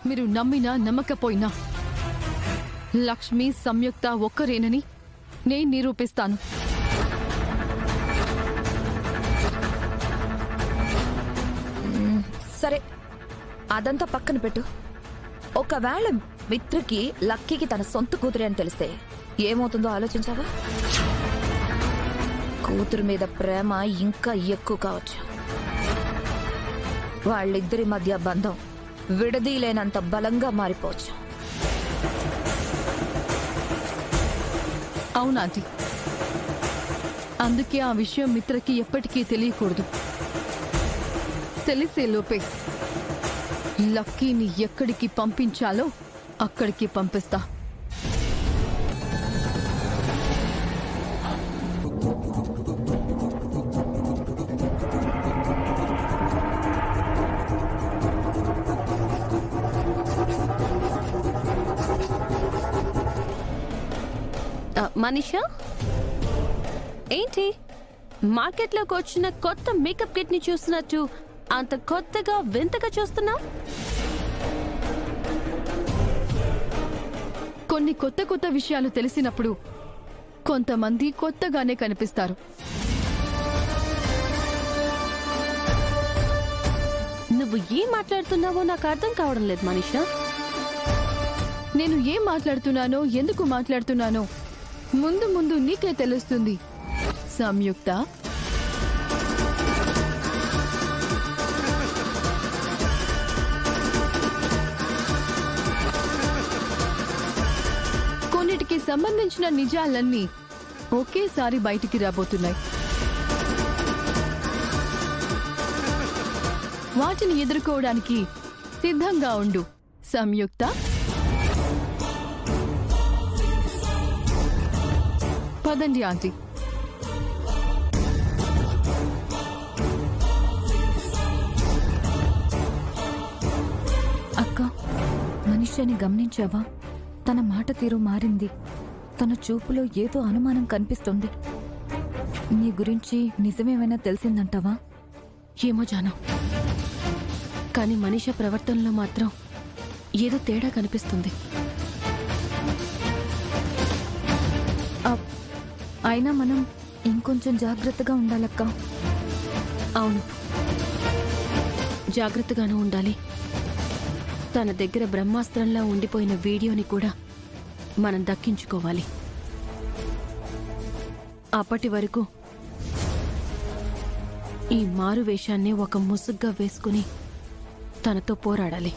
మీరు నమ్మినా నమ్మకపోయినా లక్ష్మి సంయుక్త ఒక్కరేనని నేను నిరూపిస్తాను. సరే, అదంతా పక్కన పెట్టు. ఒకవేళ మిత్రకి లక్కీకి తన సొంత కూతురే అని తెలిస్తే ఏమవుతుందో ఆలోచించావా? కూతురు మీద ప్రేమ ఇంకా ఎక్కువ కావచ్చు. వాళ్ళిద్దరి మధ్య బంధం విడదీలేనంత బలంగా మారిపోవచ్చు. అవునాంటీ, అందుకే ఆ విషయం మిత్రకి ఎప్పటికీ తెలియకూడదు. తెలిసే లోపే లక్కీని ఎక్కడికి పంపించాలో అక్కడికి పంపిస్తా. మనీషా, ఏంటి మార్కెట్లోకి వచ్చిన కొత్త మేకప్ కిట్ ని చూస్తున్నట్టు అంత కొత్తగా వింతగా చూస్తున్నావు? కొన్ని కొత్త కొత్త విషయాలు తెలిసినప్పుడు కొంతమంది కొత్తగానే కనిపిస్తారు. నువ్వు ఏం మాట్లాడుతున్నావో నాకు అర్థం కావడం లేదు మనీషా. నేను ఏం మాట్లాడుతున్నానో, ఎందుకు మాట్లాడుతున్నానో ముందు ముందు నీకే తెలుస్తుంది సంయుక్త. కొన్నిటికి సంబంధించిన నిజాలన్నీ ఒకేసారి బయటికి రాబోతున్నాయి. వాటిని ఎదుర్కోవడానికి సిద్ధంగా ఉండు సంయుక్త. పదండి ఆంటీ. అక్క, మనిషిని గమనించావా? తన మాట తీరు మారింది. తన చూపులో ఏదో అనుమానం కనిపిస్తుంది. నీ గురించి నిజమేమైనా తెలిసిందంటావా? ఏమో జాను, కానీ మనిషి ప్రవర్తనలో మాత్రం ఏదో తేడా కనిపిస్తుంది. అయినా మనం ఇంకొంచెం జాగ్రత్తగా ఉండాలక్క. అవును, జాగ్రత్తగానే ఉండాలి. తన దగ్గర బ్రహ్మాస్త్రంలా ఉండిపోయిన వీడియోని కూడా మనం దక్కించుకోవాలి. అప్పటి వరకు ఈ మారు వేషాన్ని ఒక ముసుగ్గా వేసుకుని తనతో పోరాడాలి.